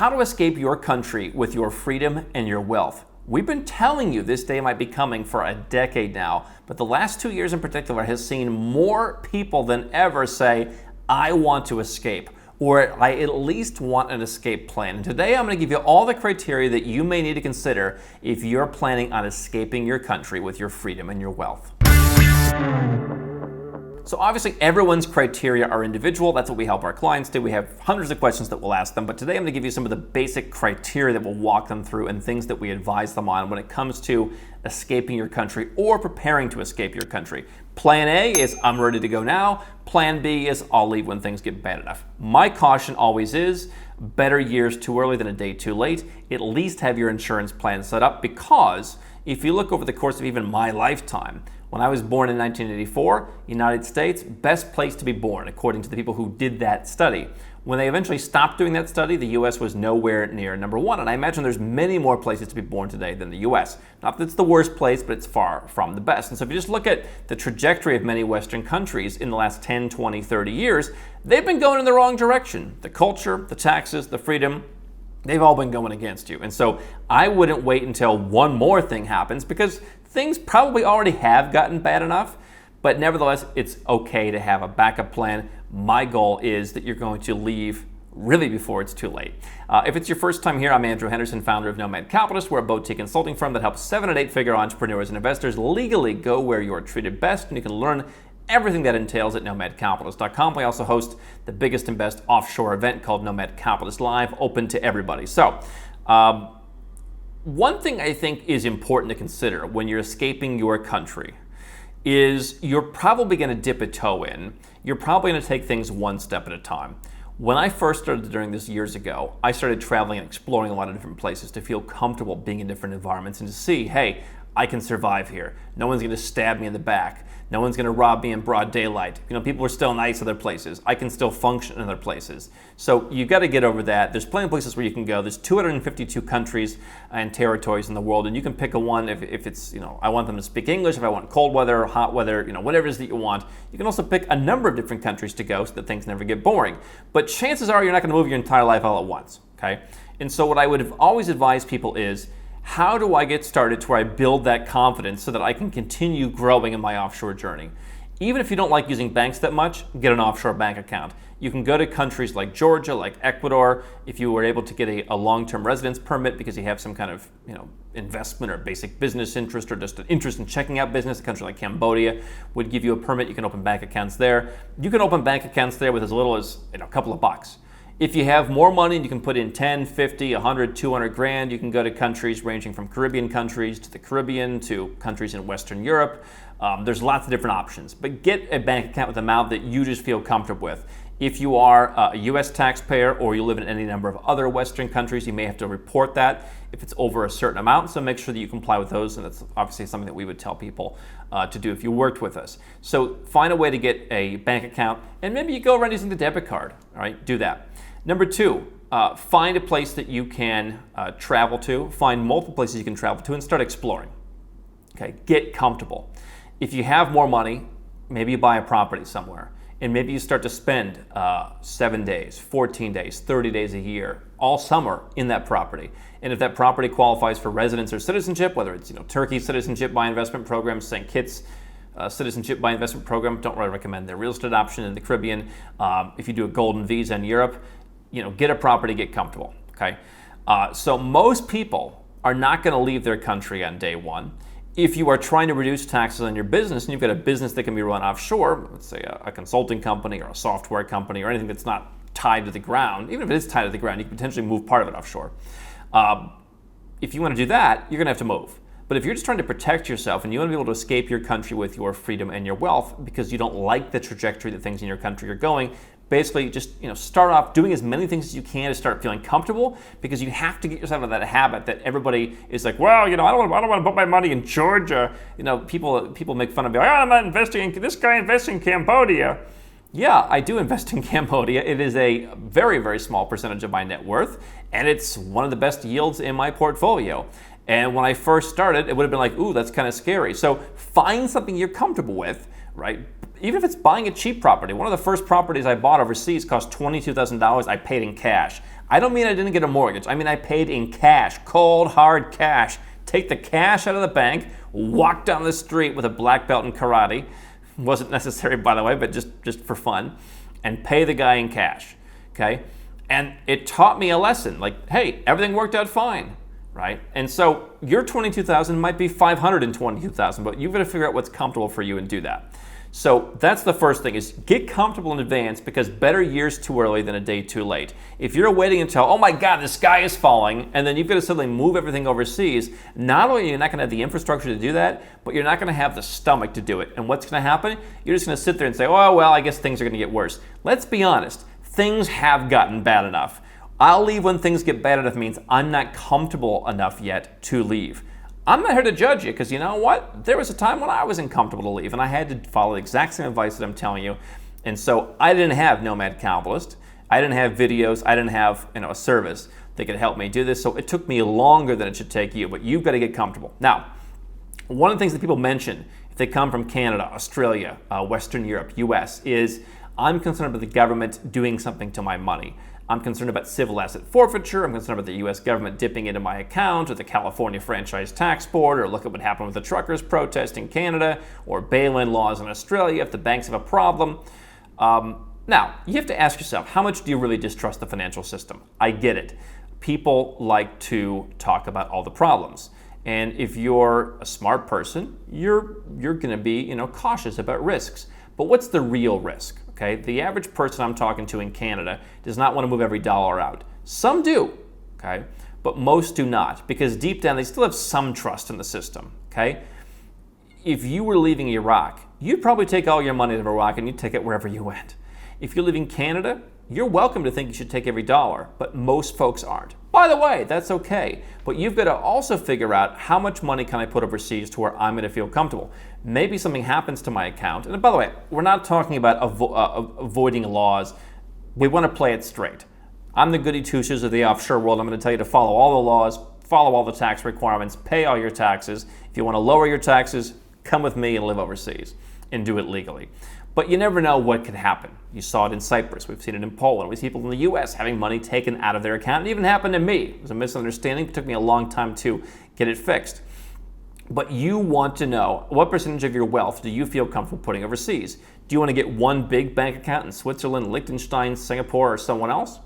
How to escape your country with your freedom and your wealth. We've been telling you this day might be coming for a decade now, but the last 2 years in particular has seen more people than ever say, I want to escape, or I at least want an escape plan. And today I'm going to give you all the criteria that you may need to consider if you're planning on escaping your country with your freedom and your wealth. So obviously everyone's criteria are individual. That's what we help our clients do. We have hundreds of questions that we'll ask them, but today I'm going to give you some of the basic criteria that we'll walk them through and things that we advise them on when it comes to escaping your country or preparing to escape your country. Plan A is I'm ready to go now. Plan B is I'll leave when things get bad enough. My caution always is better years too early than a day too late. At least have your insurance plan set up, because if you look over the course of even my lifetime, when I was born in 1984, United States, best place to be born, according to the people who did that study. When they eventually stopped doing that study, the US was nowhere near number one. And I imagine there's many more places to be born today than the US. Not that it's the worst place, but it's far from the best. And so if you just look at the trajectory of many Western countries in the last 10, 20, 30 years, they've been going in the wrong direction. The culture, the taxes, the freedom, they've all been going against you. And so I wouldn't wait until one more thing happens, because things probably already have gotten bad enough, but nevertheless, it's okay to have a backup plan. My goal is that you're going to leave really before it's too late. If it's your first time here, I'm Andrew Henderson, founder of Nomad Capitalist. We're a boutique consulting firm that helps 7- and 8-figure entrepreneurs and investors legally go where you're treated best, and you can learn everything that entails at nomadcapitalist.com. We also host the biggest and best offshore event called Nomad Capitalist Live, open to everybody. So, one thing I think is important to consider when you're escaping your country is you're probably going to dip a toe in. You're probably going to take things one step at a time. When I first started doing this years ago, I started traveling and exploring a lot of different places to feel comfortable being in different environments and to see, hey, I can survive here. No one's going to stab me in the back. No one's going to rob me in broad daylight. You know, people are still nice other places. I can still function in other places. So you got to get over that. There's plenty of places where you can go. There's 252 countries and territories in the world, and you can pick a one if it's, I want them to speak English, if I want cold weather or hot weather, whatever it is that you want. You can also pick a number of different countries to go so that things never get boring. But chances are you're not going to move your entire life all at once, okay? And so what I would have always advised people is, how do I get started to where I build that confidence so that I can continue growing in my offshore journey? Even if you don't like using banks that much, get an offshore bank account. You can go to countries like Georgia, like Ecuador, if you were able to get a long-term residence permit because you have some kind of investment or basic business interest or just an interest in checking out business. A country like Cambodia would give you a permit. You can open bank accounts there. You can open bank accounts there with as little as a couple of bucks. If you have more money and you can put in 10, 50, 100, 200 grand, you can go to countries ranging from Caribbean countries to the Caribbean to countries in Western Europe. There's lots of different options, but get a bank account with an amount that you just feel comfortable with. If you are a US taxpayer or you live in any number of other Western countries, you may have to report that if it's over a certain amount, so make sure that you comply with those, and that's obviously something that we would tell people to do if you worked with us. So find a way to get a bank account, and maybe you go around using the debit card, all right? Do that. Number two, find a place that you can travel to. Find multiple places you can travel to and start exploring. Okay, get comfortable. If you have more money, maybe you buy a property somewhere, and maybe you start to spend 7 days, 14 days, 30 days a year, all summer in that property. And if that property qualifies for residence or citizenship, whether it's Turkey's Citizenship By Investment program, St. Kitts Citizenship By Investment program, don't really recommend their real estate option in the Caribbean. If you do a golden visa in Europe, get a property, get comfortable, okay? So most people are not going to leave their country on day one. If you are trying to reduce taxes on your business and you've got a business that can be run offshore, let's say a consulting company or a software company or anything that's not tied to the ground, even if it is tied to the ground, you can potentially move part of it offshore. If you want to do that, you're going to have to move. But if you're just trying to protect yourself and you want to be able to escape your country with your freedom and your wealth because you don't like the trajectory that things in your country are going, basically just start off doing as many things as you can to start feeling comfortable, because you have to get yourself out of that habit that everybody is like, well, I don't want to put my money in Georgia. People make fun of me. Oh, I'm not investing in this guy invests in Cambodia. Yeah, I do invest in Cambodia. It is a very, very small percentage of my net worth, and it's one of the best yields in my portfolio. And when I first started, it would have been like, ooh, that's kind of scary. So find something you're comfortable with, right? even if it's buying a cheap property. One of the first properties I bought overseas cost $22,000. I paid in cash. I don't mean I didn't get a mortgage. I mean I paid in cash, cold, hard cash. Take the cash out of the bank, walk down the street with a black belt in karate. Wasn't necessary, by the way, but just for fun, and pay the guy in cash, okay? And it taught me a lesson, like, hey, everything worked out fine, right? And so your $22,000 might be $522,000, but you've got to figure out what's comfortable for you and do that. So that's the first thing, is get comfortable in advance, because better years too early than a day too late. If you're waiting until, oh my God, the sky is falling, and then you've got to suddenly move everything overseas, not only are you not going to have the infrastructure to do that, but you're not going to have the stomach to do it. And what's going to happen? You're just going to sit there and say, oh, well, I guess things are going to get worse. Let's be honest. Things have gotten bad enough. I'll leave when things get bad enough means I'm not comfortable enough yet to leave. I'm not here to judge you, because you know what? There was a time when I was uncomfortable to leave, and I had to follow the exact same advice that I'm telling you. And so I didn't have Nomad Capitalist. I didn't have videos. I didn't have a service that could help me do this. So it took me longer than it should take you, but you've got to get comfortable. Now, one of the things that people mention if they come from Canada, Australia, Western Europe, US, is I'm concerned about the government doing something to my money. I'm concerned about civil asset forfeiture. I'm concerned about the U.S. government dipping into my account, or the California Franchise Tax Board, or look at what happened with the truckers' protest in Canada, or bail-in laws in Australia if the banks have a problem. Now, you have to ask yourself, how much do you really distrust the financial system? I get it. People like to talk about all the problems. And if you're a smart person, you're going to be cautious about risks. But what's the real risk? Okay, the average person I'm talking to in Canada does not want to move every dollar out. Some do, okay, but most do not, because deep down they still have some trust in the system. Okay, if you were leaving Iraq, you'd probably take all your money to Iraq and you'd take it wherever you went. If you're leaving Canada, you're welcome to think you should take every dollar, but most folks aren't. By the way, that's okay, but you've got to also figure out how much money can I put overseas to where I'm going to feel comfortable. Maybe something happens to my account, and by the way, we're not talking about avoiding laws. We want to play it straight. I'm the goody two-shoes of the offshore world. I'm going to tell you to follow all the laws, follow all the tax requirements, pay all your taxes. If you want to lower your taxes, come with me and live overseas and do it legally. But you never know what could happen. You saw it in Cyprus. We've seen it in Poland. We see people in the U.S. having money taken out of their account. It even happened to me. It was a misunderstanding. It took me a long time to get it fixed. But you want to know, what percentage of your wealth do you feel comfortable putting overseas? Do you want to get one big bank account in Switzerland, Liechtenstein, Singapore, or someone else?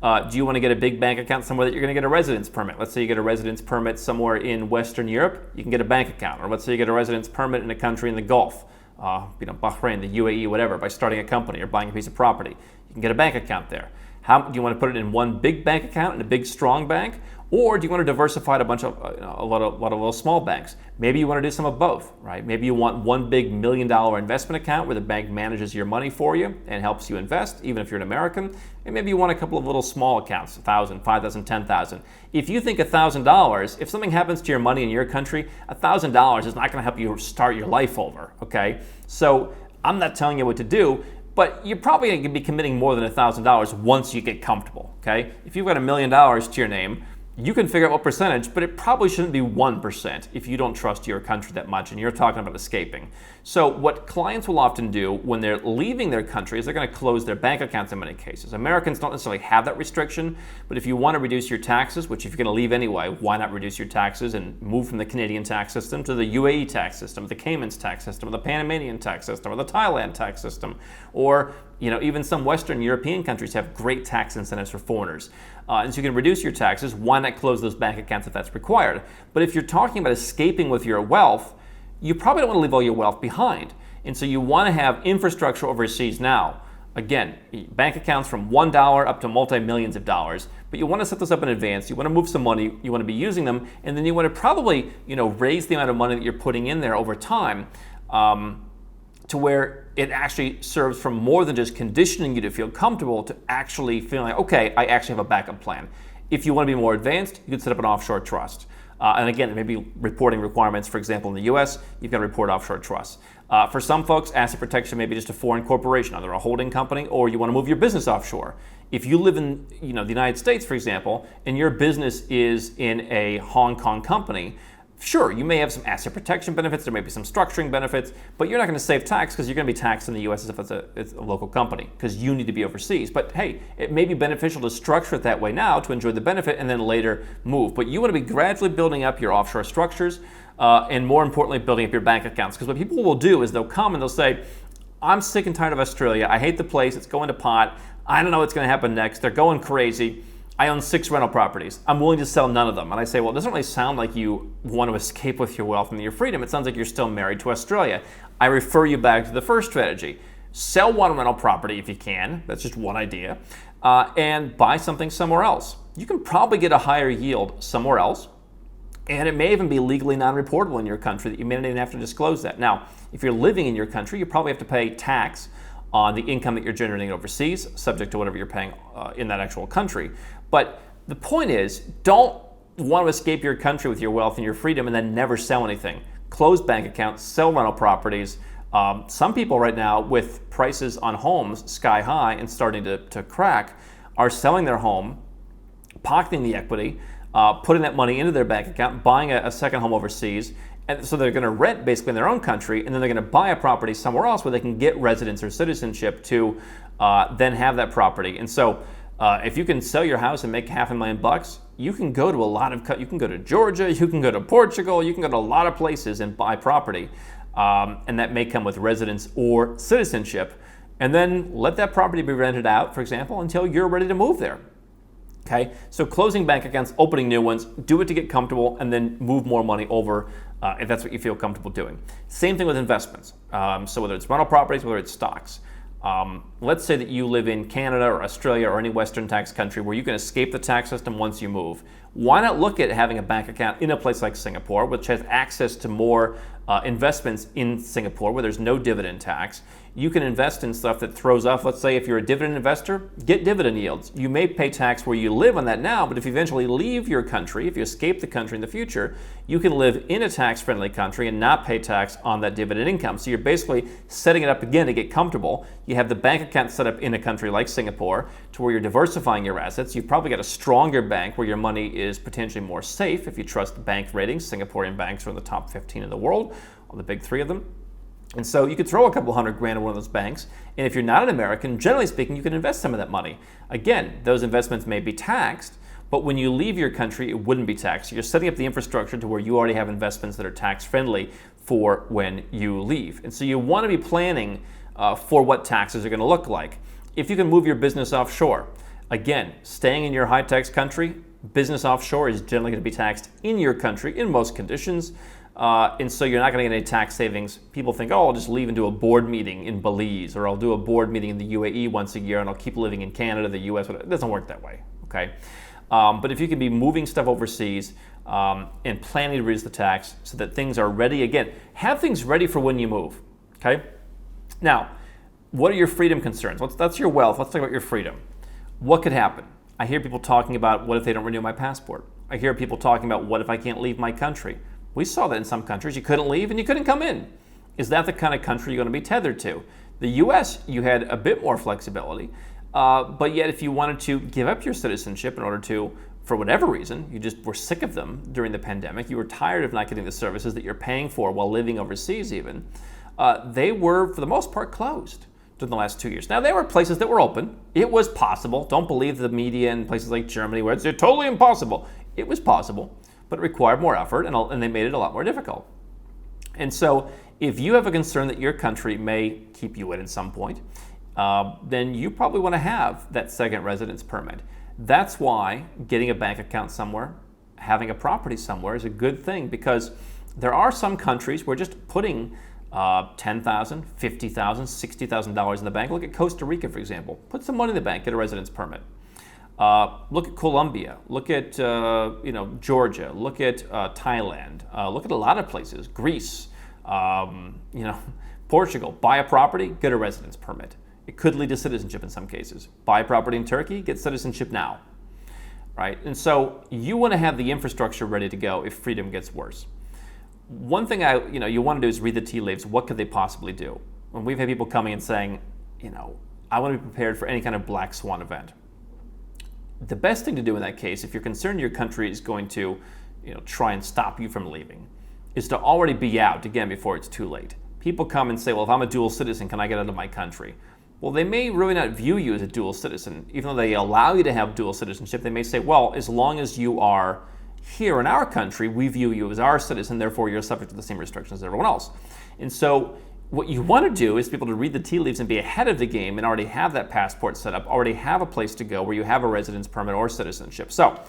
Do you want to get a big bank account somewhere that you're going to get a residence permit? Let's say you get a residence permit somewhere in Western Europe, you can get a bank account. Or let's say you get a residence permit in a country in the Gulf. Bahrain, the UAE, whatever, by starting a company or buying a piece of property. You can get a bank account there. How do you want to put it in one big bank account in a big strong bank, or do you want to diversify a bunch of a lot of little small banks? Maybe you want to do some of both, right? Maybe you want one big $1 million investment account where the bank manages your money for you and helps you invest, even if you're an American. And maybe you want a couple of little small accounts, $1,000, $5,000, $10,000. If you think $1,000, if something happens to your money in your country, $1,000 is not going to help you start your life over, okay? So I'm not telling you what to do, but you're probably going to be committing more than $1,000 once you get comfortable, okay? If you've got $1 million to your name, you can figure out what percentage, but it probably shouldn't be 1% if you don't trust your country that much and you're talking about escaping. So what clients will often do when they're leaving their country is they're going to close their bank accounts in many cases. Americans don't necessarily have that restriction, but if you want to reduce your taxes, which if you're going to leave anyway, why not reduce your taxes and move from the Canadian tax system to the UAE tax system, the Caymans tax system, or the Panamanian tax system, or the Thailand tax system, or even some Western European countries have great tax incentives for foreigners. And so you can reduce your taxes. Why not close those bank accounts if that's required? But if you're talking about escaping with your wealth, you probably don't want to leave all your wealth behind. And so you want to have infrastructure overseas now. Again, bank accounts from $1 up to multi-millions of dollars. But you want to set those up in advance. You want to move some money. You want to be using them. And then you want to probably raise the amount of money that you're putting in there over time. To where it actually serves for more than just conditioning you to feel comfortable to actually feeling like, okay, I actually have a backup plan. If you want to be more advanced, you could set up an offshore trust. And again, maybe reporting requirements, for example, in the US, you've got to report offshore trusts. For some folks, asset protection may be just a foreign corporation, either a holding company or you want to move your business offshore. If you live in the United States, for example, and your business is in a Hong Kong company, Sure, you may have some asset protection benefits, there may be some structuring benefits, but you're not going to save tax because you're going to be taxed in the U.S. as if it's a local company because you need to be overseas. But hey, it may be beneficial to structure it that way now to enjoy the benefit and then later move. But you want to be gradually building up your offshore structures and more importantly, building up your bank accounts. Because what people will do is they'll come and they'll say, I'm sick and tired of Australia. I hate the place. It's going to pot. I don't know what's going to happen next. They're going crazy. I own 6 rental properties. I'm willing to sell none of them. And I say, well, it doesn't really sound like you want to escape with your wealth and your freedom. It sounds like you're still married to Australia. I refer you back to the first strategy. Sell one rental property if you can. That's just one idea. And buy something somewhere else. You can probably get a higher yield somewhere else. And it may even be legally non-reportable in your country that you may not even have to disclose that. Now, if you're living in your country, you probably have to pay tax on the income that you're generating overseas, subject to whatever you're paying in that actual country. But the point is, don't want to escape your country with your wealth and your freedom and then never sell anything. Close bank accounts, sell rental properties. Some people right now, with prices on homes sky high and starting to crack, are selling their home, pocketing the equity, putting that money into their bank account, buying a second home overseas. And so they're going to rent basically in their own country, and then they're going to buy a property somewhere else where they can get residence or citizenship to then have that property. And so if you can sell your house and make $500,000, you can go to you can go to Georgia, you can go to Portugal, you can go to a lot of places and buy property. And that may come with residence or citizenship. And then let that property be rented out, for example, until you're ready to move there. Okay, so closing bank accounts, opening new ones, do it to get comfortable and then move more money over if that's what you feel comfortable doing. Same thing with investments. So whether it's rental properties, whether it's stocks. Let's say that you live in Canada or Australia or any Western tax country where you can escape the tax system once you move. Why not look at having a bank account in a place like Singapore, which has access to more investments in Singapore where there's no dividend tax. You can invest in stuff that throws off, let's say if you're a dividend investor, get dividend yields. You may pay tax where you live on that now, but if you eventually leave your country, if you escape the country in the future, you can live in a tax-friendly country and not pay tax on that dividend income. So you're basically setting it up again to get comfortable. You have the bank account set up in a country like Singapore to where you're diversifying your assets. You've probably got a stronger bank where your money is potentially more safe if you trust bank ratings. Singaporean banks are in the top 15 in the world, on the big 3 of them. And so you could throw a couple $100,000 in one of those banks, and if you're not an American, generally speaking, you can invest some of that money. Again, those investments may be taxed, but when you leave your country, it wouldn't be taxed. You're setting up the infrastructure to where you already have investments that are tax-friendly for when you leave. And so you want to be planning for what taxes are going to look like. If you can move your business offshore, again, staying in your high-tax country, business offshore is generally going to be taxed in your country in most conditions. And so you're not going to get any tax savings. People think, oh, I'll just leave and do a board meeting in Belize, or I'll do a board meeting in the UAE once a year, and I'll keep living in Canada, the US. It doesn't work that way, okay? But if you can be moving stuff overseas and planning to reduce the tax so that things are ready, again, have things ready for when you move, okay? Now, what are your freedom concerns? That's your wealth. Let's talk about your freedom. What could happen? I hear people talking about, what if they don't renew my passport? I hear people talking about, what if I can't leave my country? We saw that in some countries. You couldn't leave and you couldn't come in. Is that the kind of country you're going to be tethered to? The US, you had a bit more flexibility, but yet if you wanted to give up your citizenship in order to, for whatever reason, you just were sick of them during the pandemic, you were tired of not getting the services that you're paying for while living overseas even, they were, for the most part, closed during the last 2 years. Now, there were places that were open. It was possible. Don't believe the media in places like Germany where it's totally impossible. It was possible, but it required more effort, and they made it a lot more difficult. And so if you have a concern that your country may keep you in at some point, then you probably want to have that second residence permit. That's why getting a bank account somewhere, having a property somewhere is a good thing, because there are some countries where just putting $10,000, $50,000, $60,000 in the bank. Look at Costa Rica, for example. Put some money in the bank, get a residence permit. Look at Colombia, look at Georgia, look at Thailand, look at a lot of places, Greece, Portugal. Buy a property, get a residence permit. It could lead to citizenship in some cases. Buy a property in Turkey, get citizenship now, right? And so you want to have the infrastructure ready to go if freedom gets worse. One thing you want to do is read the tea leaves. What could they possibly do? When we've had people coming and saying, I want to be prepared for any kind of black swan event. The best thing to do in that case, if you're concerned your country is going to try and stop you from leaving is to already be out, again, before it's too late. People come and say, well, if I'm a dual citizen, can I get out of my country? Well, they may really not view you as a dual citizen. Even though they allow you to have dual citizenship, they may say, well, as long as you are here in our country, we view you as our citizen, therefore you're subject to the same restrictions as everyone else. And so what you want to do is be able to read the tea leaves and be ahead of the game and already have that passport set up, already have a place to go where you have a residence permit or citizenship. So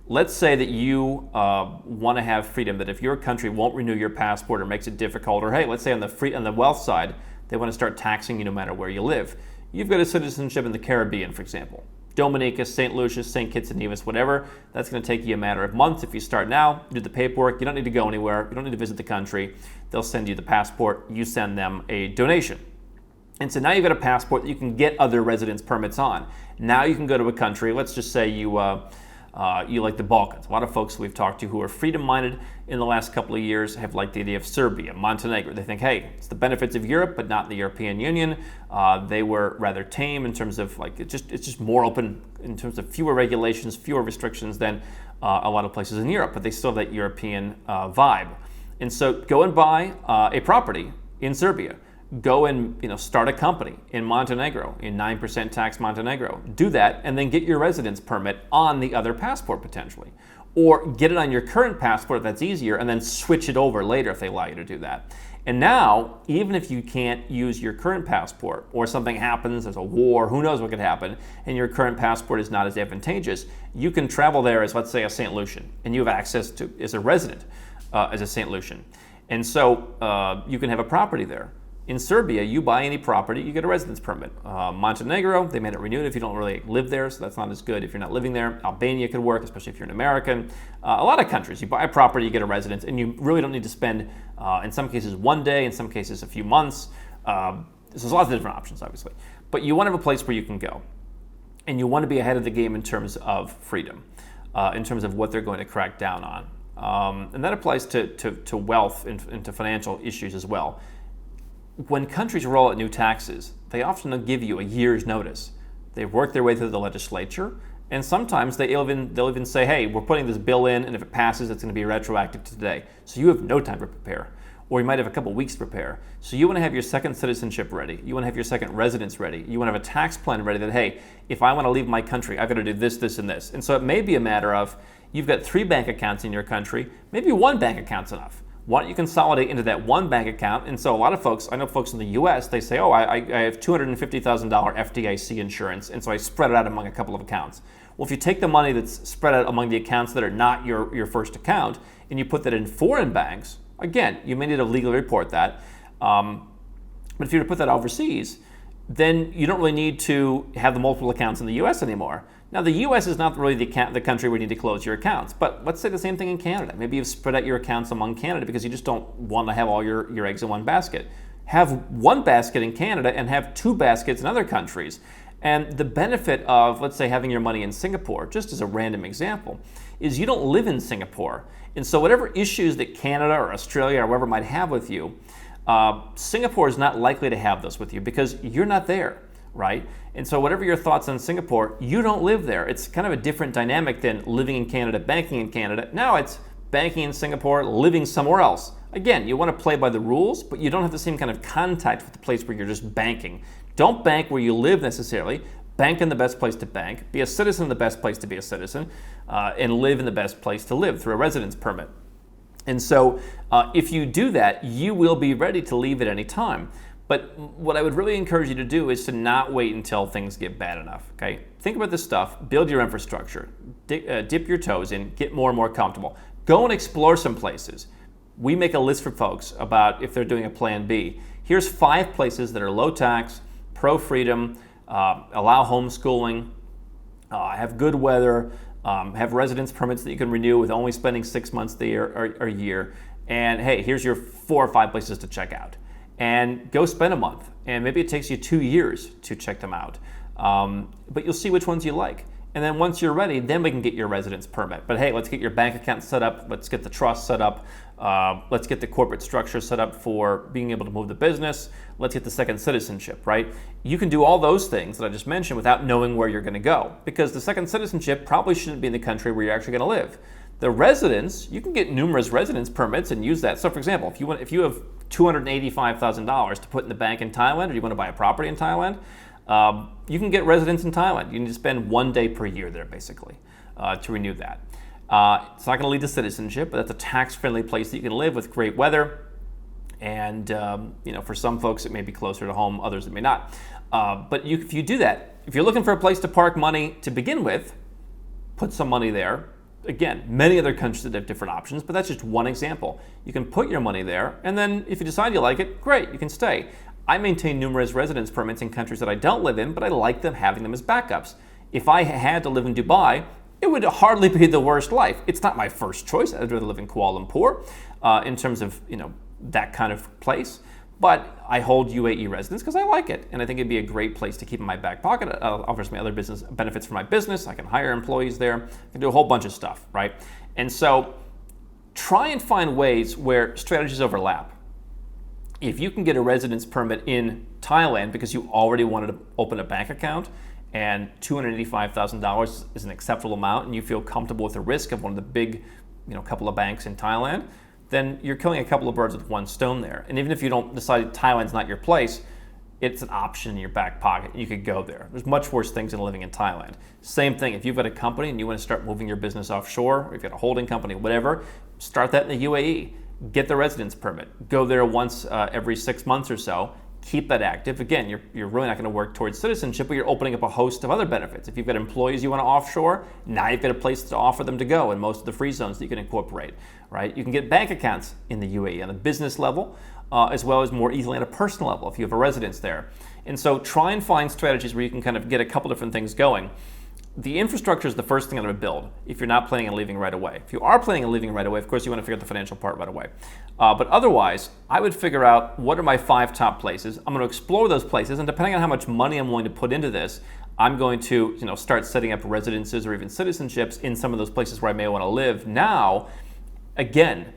let's say that you want to have freedom, that if your country won't renew your passport or makes it difficult, or hey, let's say on the wealth side, they want to start taxing you no matter where you live. You've got a citizenship in the Caribbean, for example. Dominica, St. Lucia, St. Kitts and Nevis, whatever. That's going to take you a matter of months. If you start now, do the paperwork. You don't need to go anywhere. You don't need to visit the country. They'll send you the passport. You send them a donation. And so now you've got a passport that you can get other residence permits on. Now you can go to a country. Let's just say you like the Balkans. A lot of folks we've talked to who are freedom-minded in the last couple of years have liked the idea of Serbia, Montenegro. They think, hey, it's the benefits of Europe, but not the European Union. They were rather tame in terms of it's just more open in terms of fewer regulations, fewer restrictions than a lot of places in Europe, but they still have that European vibe. And so go and buy a property in Serbia. Go and start a company in Montenegro, in 9% tax Montenegro. Do that and then get your residence permit on the other passport potentially. Or get it on your current passport if that's easier, and then switch it over later if they allow you to do that. And now, even if you can't use your current passport, or something happens, there's a war, who knows what could happen, and your current passport is not as advantageous, you can travel there as, let's say, a St. Lucian, and you have access to, as a resident, as a St. Lucian. And so you can have a property there. In Serbia, you buy any property, you get a residence permit. Montenegro, they made it renewed if you don't really live there, so that's not as good if you're not living there. Albania could work, especially if you're an American. A lot of countries, you buy a property, you get a residence, and you really don't need to spend, in some cases, one day, in some cases, a few months. So there's lots of different options, obviously. But you want to have a place where you can go. And you want to be ahead of the game in terms of freedom, in terms of what they're going to crack down on. And that applies to wealth and to financial issues as well. When countries roll out new taxes, they often don't give you a year's notice. They work their way through the legislature, and sometimes they'll even say, hey, we're putting this bill in, and if it passes, it's going to be retroactive to today. So you have no time to prepare. Or you might have a couple weeks to prepare. So you want to have your second citizenship ready. You want to have your second residence ready. You want to have a tax plan ready that, hey, if I want to leave my country, I've got to do this, this, and this. And so it may be a matter of you've got 3 bank accounts in your country, maybe 1 bank account's enough. Why don't you consolidate into that 1 bank account? And so a lot of folks, I know folks in the US, they say, oh, I have $250,000 FDIC insurance, and so I spread it out among a couple of accounts. Well, if you take the money that's spread out among the accounts that are not your first account, and you put that in foreign banks, again, you may need to legally report that, but if you were to put that overseas, then you don't really need to have the multiple accounts in the US anymore. Now, the U.S. is not really the country where you need to close your accounts, but let's say the same thing in Canada. Maybe you've spread out your accounts among Canada because you just don't want to have all your eggs in one basket. Have 1 basket in Canada and have 2 baskets in other countries. And the benefit of, let's say, having your money in Singapore, just as a random example, is you don't live in Singapore. And so whatever issues that Canada or Australia or whoever might have with you, Singapore is not likely to have those with you because you're not there. Right? And so whatever your thoughts on Singapore, you don't live there. It's kind of a different dynamic than living in Canada, banking in Canada. Now it's banking in Singapore, living somewhere else. Again, you want to play by the rules, but you don't have the same kind of contact with the place where you're just banking. Don't bank where you live necessarily. Bank in the best place to bank. Be a citizen in the best place to be a citizen. And live in the best place to live through a residence permit. And so if you do that, you will be ready to leave at any time. But what I would really encourage you to do is to not wait until things get bad enough, okay? Think about this stuff, build your infrastructure, dip your toes in, get more and more comfortable. Go and explore some places. We make a list for folks about if they're doing a plan B. Here's 5 places that are low tax, pro-freedom, allow homeschooling, have good weather, have residence permits that you can renew with only spending 6 months a year. And hey, here's your 4 or 5 places to check out. And go spend a month. And maybe it takes you 2 years to check them out. But you'll see which ones you like. And then once you're ready, then we can get your residence permit. But hey, let's get your bank account set up. Let's get the trust set up. Let's get the corporate structure set up for being able to move the business. Let's get the second citizenship, right? You can do all those things that I just mentioned without knowing where you're going to go. Because the second citizenship probably shouldn't be in the country where you're actually going to live. The residence, you can get numerous residence permits and use that. So for example, if you have $285,000 to put in the bank in Thailand, or you want to buy a property in Thailand, you can get residence in Thailand. You need to spend 1 day per year there, basically, to renew that. It's not going to lead to citizenship, but that's a tax-friendly place that you can live with great weather. And for some folks, it may be closer to home, others it may not. But if you do that, if you're looking for a place to park money to begin with, put some money there. Again, many other countries that have different options, but that's just one example. You can put your money there, and then if you decide you like it, great, you can stay. I maintain numerous residence permits in countries that I don't live in, but I like them having them as backups. If I had to live in Dubai, it would hardly be the worst life. It's not my first choice. I'd rather live in Kuala Lumpur in terms of that kind of place. But I hold UAE residence because I like it, and I think it'd be a great place to keep in my back pocket. It offers me other business benefits for my business. I can hire employees there. I can do a whole bunch of stuff, right? And so try and find ways where strategies overlap. If you can get a residence permit in Thailand because you already wanted to open a bank account, and $285,000 is an acceptable amount, and you feel comfortable with the risk of one of the big, couple of banks in Thailand, then you're killing a couple of birds with one stone there. And even if you don't decide Thailand's not your place, it's an option in your back pocket. You could go there. There's much worse things than living in Thailand. Same thing, if you've got a company and you want to start moving your business offshore, or you've got a holding company, whatever, start that in the UAE. Get the residence permit. Go there once every 6 months or so. Keep that active. Again, you're really not going to work towards citizenship, but you're opening up a host of other benefits. If you've got employees you want to offshore, now you've got a place to offer them to go in most of the free zones that you can incorporate, right? You can get bank accounts in the UAE on a business level, as well as more easily on a personal level if you have a residence there. And so try and find strategies where you can kind of get a couple different things going. The infrastructure is the first thing I'm going to build if you're not planning on leaving right away. If you are planning on leaving right away, of course, you want to figure out the financial part right away. But otherwise, I would figure out what are my 5 top places. I'm going to explore those places, and depending on how much money I'm willing to put into this, I'm going to start setting up residences or even citizenships in some of those places where I may want to live. Now, again,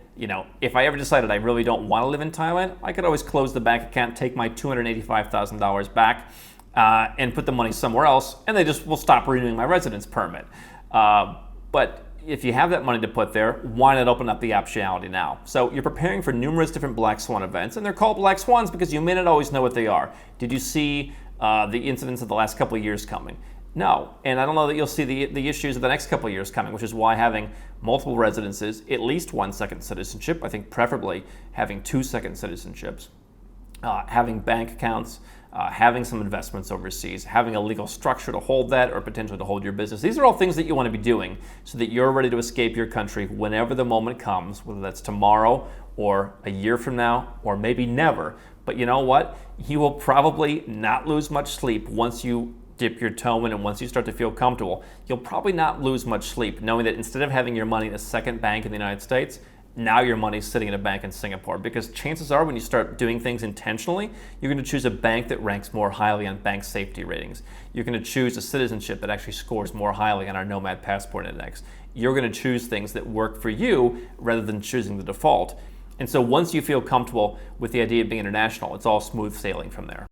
if I ever decided I really don't want to live in Thailand, I could always close the bank account, take my $285,000 back, and put the money somewhere else, and they just will stop renewing my residence permit. But if you have that money to put there, why not open up the optionality now? So you're preparing for numerous different black swan events, and they're called black swans because you may not always know what they are. Did you see the incidents of the last couple of years coming? No, and I don't know that you'll see the issues of the next couple of years coming, which is why having multiple residences, at least 1 second citizenship, I think preferably having 2 second citizenships, having bank accounts, having some investments overseas, having a legal structure to hold that or potentially to hold your business. These are all things that you want to be doing so that you're ready to escape your country whenever the moment comes, whether that's tomorrow or a year from now or maybe never. But you know what? You will probably not lose much sleep once you dip your toe in and once you start to feel comfortable. You'll probably not lose much sleep knowing that instead of having your money in a second bank in the United States, now your money's sitting in a bank in Singapore, because chances are when you start doing things intentionally, you're going to choose a bank that ranks more highly on bank safety ratings. You're going to choose a citizenship that actually scores more highly on our Nomad Passport Index. You're going to choose things that work for you rather than choosing the default. And so once you feel comfortable with the idea of being international, it's all smooth sailing from there.